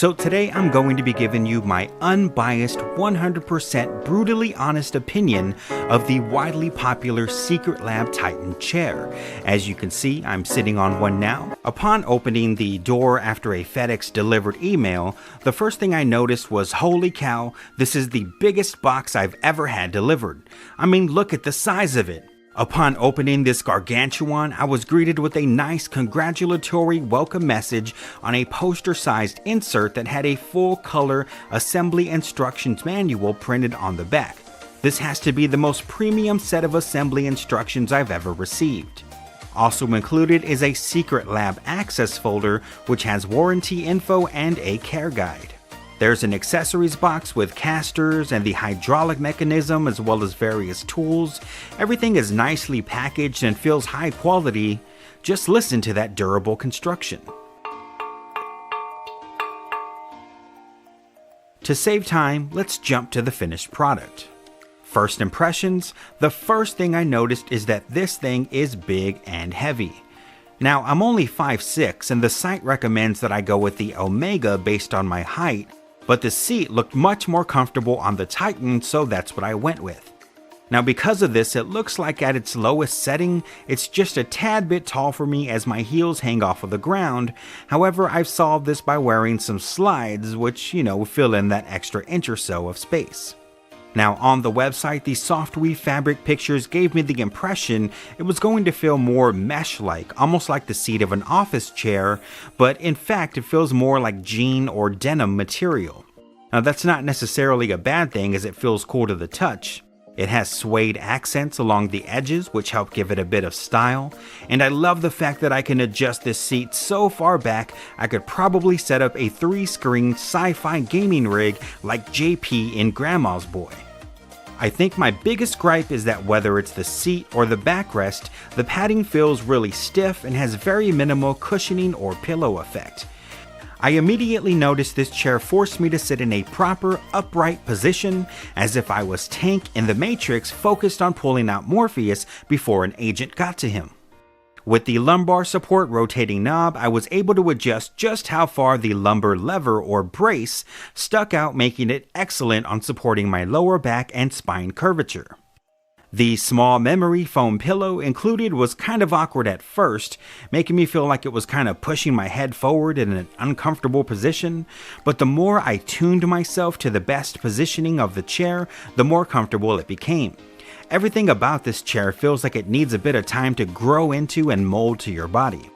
So today I'm going to be giving you my unbiased, 100% brutally honest opinion of the widely popular Secret Lab Titan chair. As you can see, I'm sitting on one now. Upon opening the door after a FedEx delivered email, the first thing I noticed was, holy cow, this is the biggest box I've ever had delivered. I mean, look at the size of it. Upon opening this gargantuan, I was greeted with a nice congratulatory welcome message on a poster-sized insert that had a full-color assembly instructions manual printed on the back. This has to be the most premium set of assembly instructions I've ever received. Also included is a Secret Lab access folder which has warranty info and a care guide. There's an accessories box with casters and the hydraulic mechanism as well as various tools. Everything is nicely packaged and feels high quality. Just listen to that durable construction. To save time, let's jump to the finished product. First impressions, the first thing I noticed is that this thing is big and heavy. Now, I'm only 5'6" and the site recommends that I go with the Omega based on my height, but the seat looked much more comfortable on the Titan, so that's what I went with. Now because of this, it looks like at its lowest setting, it's just a tad bit tall for me as my heels hang off of the ground. However, I've solved this by wearing some slides, which, fill in that extra inch or so of space. Now on the website, the soft weave fabric pictures gave me the impression it was going to feel more mesh-like, almost like the seat of an office chair, but in fact it feels more like jean or denim material. Now that's not necessarily a bad thing as it feels cool to the touch. It has suede accents along the edges which help give it a bit of style, and I love the fact that I can adjust this seat so far back I could probably set up a 3-screen sci-fi gaming rig like JP in Grandma's Boy. I think my biggest gripe is that whether it's the seat or the backrest, the padding feels really stiff and has very minimal cushioning or pillow effect. I immediately noticed this chair forced me to sit in a proper, upright position, as if I was Tank in The Matrix focused on pulling out Morpheus before an agent got to him. With the lumbar support rotating knob, I was able to adjust just how far the lumbar lever or brace stuck out, making it excellent on supporting my lower back and spine curvature. The small memory foam pillow included was kind of awkward at first, making me feel like it was kind of pushing my head forward in an uncomfortable position, but the more I tuned myself to the best positioning of the chair, the more comfortable it became. Everything about this chair feels like it needs a bit of time to grow into and mold to your body.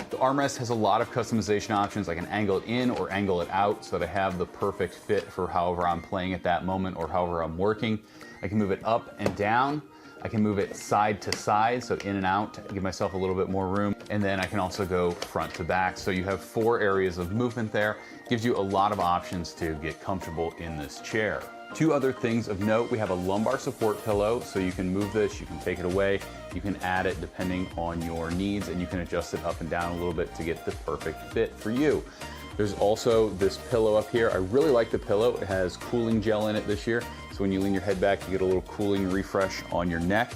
The armrest has a lot of customization options. I can angle it in or angle it out so that I have the perfect fit for however I'm playing at that moment or however I'm working. I can move it up and down. I can move it side to side, so in and out, to give myself a little bit more room. And then I can also go front to back. So you have 4 areas of movement there. Gives you a lot of options to get comfortable in this chair. 2 other things of note, we have a lumbar support pillow, so you can move this, you can take it away, you can add it depending on your needs, and you can adjust it up and down a little bit to get the perfect fit for you. There's also this pillow up here. I really like the pillow. It has cooling gel in it this year, so when you lean your head back, you get a little cooling refresh on your neck.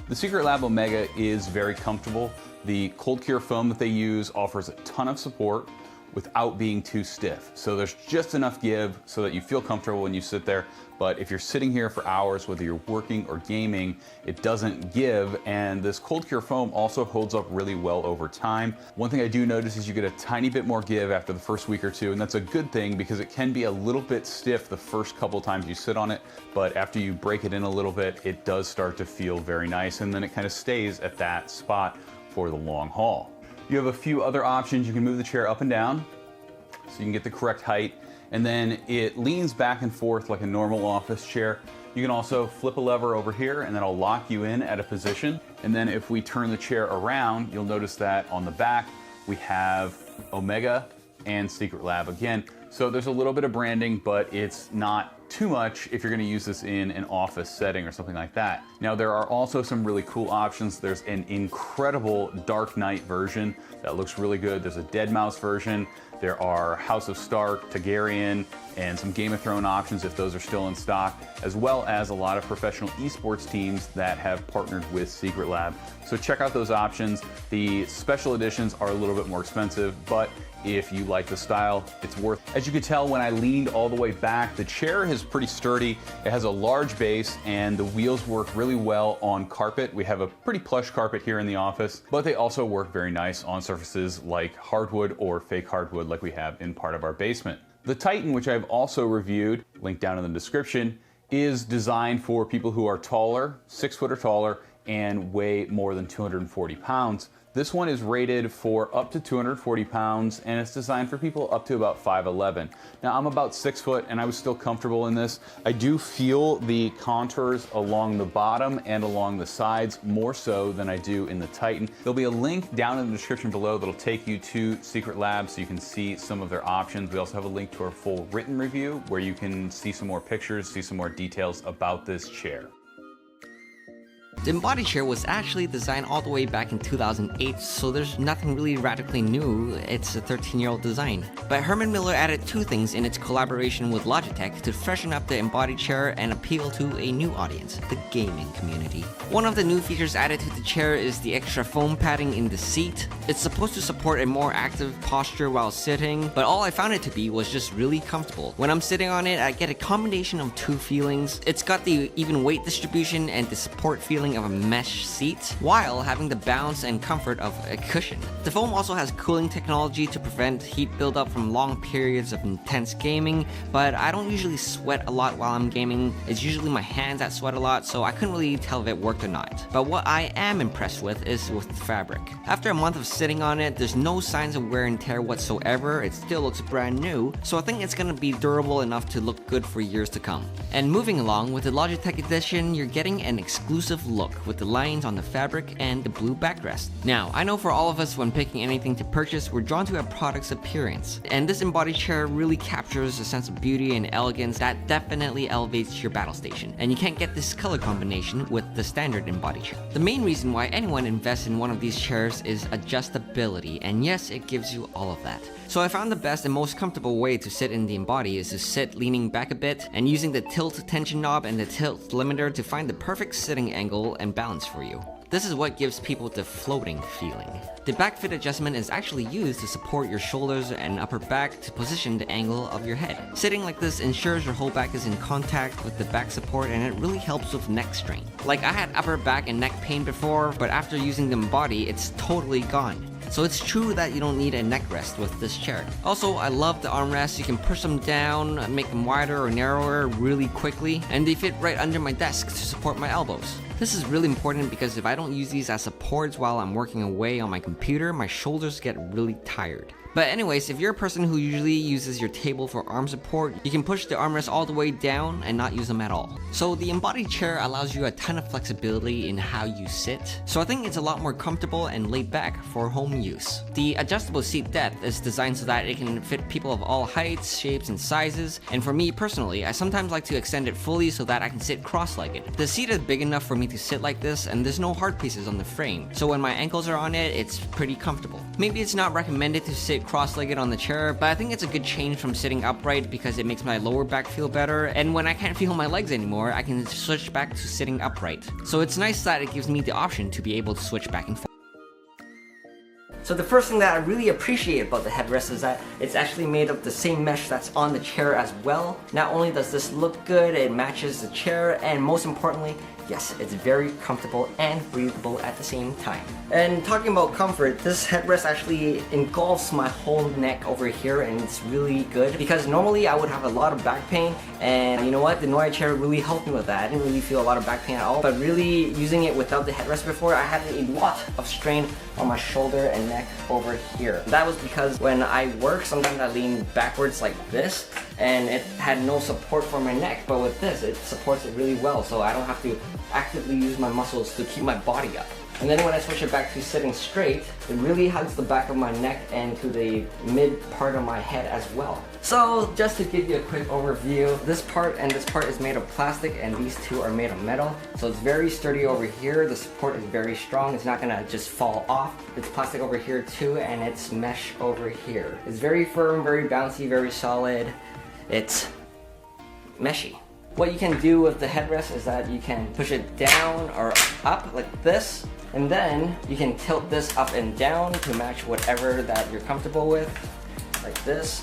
The Secret Lab Omega is very comfortable. The cold cure foam that they use offers a ton of support without being too stiff. So there's just enough give so that you feel comfortable when you sit there. But if you're sitting here for hours, whether you're working or gaming, it doesn't give. And this cold cure foam also holds up really well over time. One thing I do notice is you get a tiny bit more give after the first week or two, and that's a good thing because it can be a little bit stiff the first couple times you sit on it. But after you break it in a little bit, it does start to feel very nice. And then it kind of stays at that spot for the long haul. You have a few other options. You can move the chair up and down so you can get the correct height, and then it leans back and forth like a normal office chair. You can also flip a lever over here and that'll lock you in at a position. And then if we turn the chair around, you'll notice that on the back we have Omega and Secret Lab again. So there's a little bit of branding, but it's not too much if you're going to use this in an office setting or something like that. Now there are also some really cool options. There's an incredible Dark Knight version that looks really good. There's a Dead Mouse version. There are House of Stark, Targaryen, and some Game of Thrones options if those are still in stock, as well as a lot of professional esports teams that have partnered with Secret Lab. So check out those options. The special editions are a little bit more expensive, but if you like the style, it's worth it. As you could tell when I leaned all the way back, the chair is pretty sturdy. It has a large base and the wheels work really well on carpet. We have a pretty plush carpet here in the office, but they also work very nice on surfaces like hardwood or fake hardwood like we have in part of our basement. The Titan, which I've also reviewed, linked down in the description, is designed for people who are taller, 6 foot or taller, and weigh more than 240 pounds. This one is rated for up to 240 pounds and it's designed for people up to about 5'11". Now I'm about 6 foot and I was still comfortable in this. I do feel the contours along the bottom and along the sides more so than I do in the Titan. There'll be a link down in the description below that'll take you to Secret Lab so you can see some of their options. We also have a link to our full written review where you can see some more pictures, see some more details about this chair. The embody chair was actually designed all the way back in 2008, so there's nothing really radically new. It's a 13-year-old design. But Herman Miller added 2 things in its collaboration with Logitech to freshen up the embody chair and appeal to a new audience, the gaming community. One of the new features added to the chair is the extra foam padding in the seat. It's supposed to support a more active posture while sitting, but all I found it to be was just really comfortable. When I'm sitting on it, I get a combination of 2 feelings. It's got the even weight distribution and the support feeling of a mesh seat, while having the bounce and comfort of a cushion. The foam also has cooling technology to prevent heat buildup from long periods of intense gaming, but I don't usually sweat a lot while I'm gaming. It's usually my hands that sweat a lot, so I couldn't really tell if it worked or not. But what I am impressed with is with the fabric. After a month of sitting on it, there's no signs of wear and tear whatsoever. It still looks brand new, so I think it's gonna be durable enough to look good for years to come. And moving along, with the Logitech edition, you're getting an exclusive look with the lines on the fabric and the blue backrest. Now, I know for all of us when picking anything to purchase, we're drawn to a product's appearance, and this embody chair really captures a sense of beauty and elegance that definitely elevates your battle station, and you can't get this color combination with the standard embody chair. The main reason why anyone invests in one of these chairs is adjustability, and yes, it gives you all of that. So I found the best and most comfortable way to sit in the embody is to sit leaning back a bit and using the tilt tension knob and the tilt limiter to find the perfect sitting angle and balance for you. This is what gives people the floating feeling. The back fit adjustment is actually used to support your shoulders and upper back to position the angle of your head. Sitting like this ensures your whole back is in contact with the back support and it really helps with neck strain. Like I had upper back and neck pain before, but after using the embody, it's totally gone. So it's true that you don't need a neck rest with this chair. Also, I love the armrests. You can push them down, make them wider or narrower really quickly, and they fit right under my desk to support my elbows. This is really important because if I don't use these as supports while I'm working away on my computer, my shoulders get really tired. But anyways, if you're a person who usually uses your table for arm support, you can push the armrest all the way down and not use them at all. So the embodied chair allows you a ton of flexibility in how you sit. So I think it's a lot more comfortable and laid back for home use. The adjustable seat depth is designed so that it can fit people of all heights, shapes, and sizes. And for me personally, I sometimes like to extend it fully so that I can sit cross-legged. The seat is big enough for me to sit like this, and there's no hard pieces on the frame. So when my ankles are on it, it's pretty comfortable. Maybe it's not recommended to sit cross-legged on the chair, but I think it's a good change from sitting upright because it makes my lower back feel better, and when I can't feel my legs anymore, I can switch back to sitting upright. So it's nice that it gives me the option to be able to switch back and forth. So the first thing that I really appreciate about the headrest is that it's actually made of the same mesh that's on the chair as well. Not only does this look good, it matches the chair, and most importantly, yes, it's very comfortable and breathable at the same time. And talking about comfort, this headrest actually engulfs my whole neck over here, and it's really good because normally I would have a lot of back pain, and you know what, the Noya chair really helped me with that. I didn't really feel a lot of back pain at all, but really using it without the headrest before, I had a lot of strain on my shoulder and neck over here. That was because when I work, sometimes I lean backwards like this, and it had no support for my neck, but with this, it supports it really well, so I don't have to actively use my muscles to keep my body up. And then when I switch it back to sitting straight, it really hugs the back of my neck and to the mid part of my head as well. So just to give you a quick overview, this part and this part is made of plastic and these two are made of metal. So it's very sturdy over here. The support is very strong. It's not gonna just fall off. It's plastic over here too, and it's mesh over here. It's very firm, very bouncy, very solid. it's meshy. What you can do with the headrest is that you can push it down or up like this, and then you can tilt this up and down to match whatever that you're comfortable with, like this.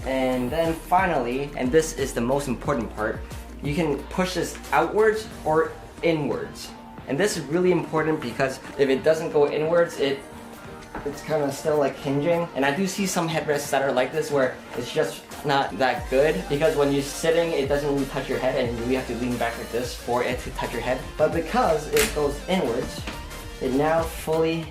And then finally, and this is the most important part, you can push this outwards or inwards. And this is really important because if it doesn't go inwards, it's kind of still like hinging. And I do see some headrests that are like this where it's just not that good, because when you're sitting it doesn't really touch your head and you really have to lean back like this for it to touch your head. But because it goes inwards, it now fully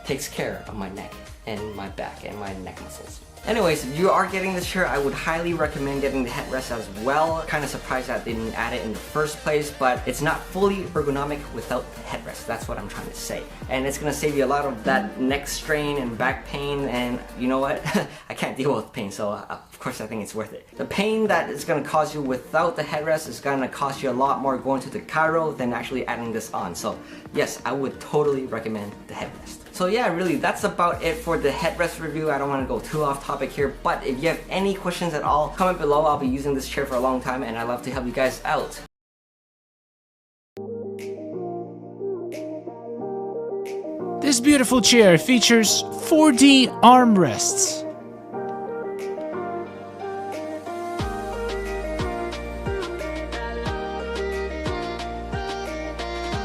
takes care of my neck and my back and my neck muscles. Anyways, if you are getting this chair, I would highly recommend getting the headrest as well. Kind of surprised that they didn't add it in the first place, but it's not fully ergonomic without the headrest. That's what I'm trying to say. And it's gonna save you a lot of that neck strain and back pain, and you know what? I can't deal with pain, so of course I think it's worth it. The pain that it's gonna cause you without the headrest is gonna cost you a lot more going to the chiro than actually adding this on. So yes, I would totally recommend the headrest. So yeah, really, that's about it for the headrest review. I don't want to go too off topic here, but if you have any questions at all, comment below. I'll be using this chair for a long time and I love to help you guys out. This beautiful chair features 4D armrests.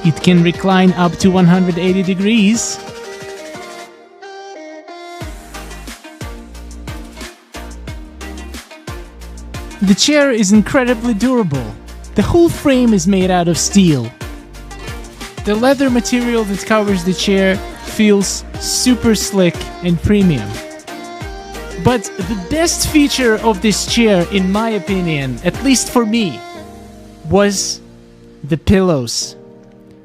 It can recline up to 180 degrees. The chair is incredibly durable. The whole frame is made out of steel. The leather material that covers the chair feels super slick and premium. But the best feature of this chair, in my opinion, at least for me, was the pillows.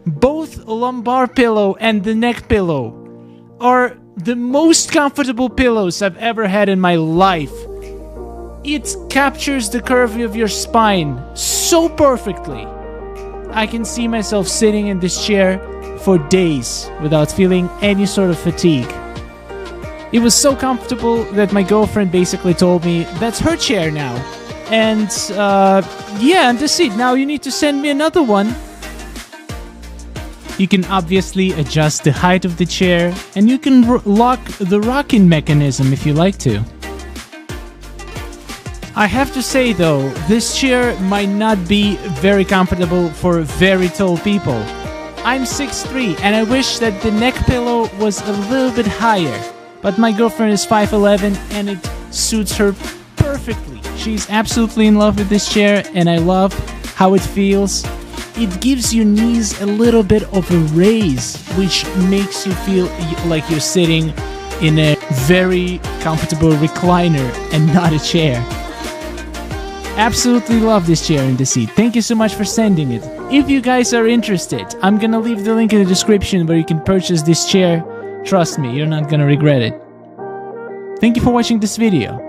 Both lumbar pillow and the neck pillow are the most comfortable pillows I've ever had in my life. It captures the curve of your spine so perfectly. I can see myself sitting in this chair for days without feeling any sort of fatigue. It was so comfortable that my girlfriend basically told me that's her chair now. And yeah, and that's it. Now you need to send me another one. You can obviously adjust the height of the chair, and you can lock the rocking mechanism if you like to. I have to say though, this chair might not be very comfortable for very tall people. I'm 6'3" and I wish that the neck pillow was a little bit higher, but my girlfriend is 5'11" and it suits her perfectly. She's absolutely in love with this chair and I love how it feels. It gives your knees a little bit of a raise, which makes you feel like you're sitting in a very comfortable recliner and not a chair. Absolutely love this chair in the seat. Thank you so much for sending it. If you guys are interested, I'm gonna leave the link in the description where you can purchase this chair. Trust me, you're not gonna regret it. Thank you for watching this video.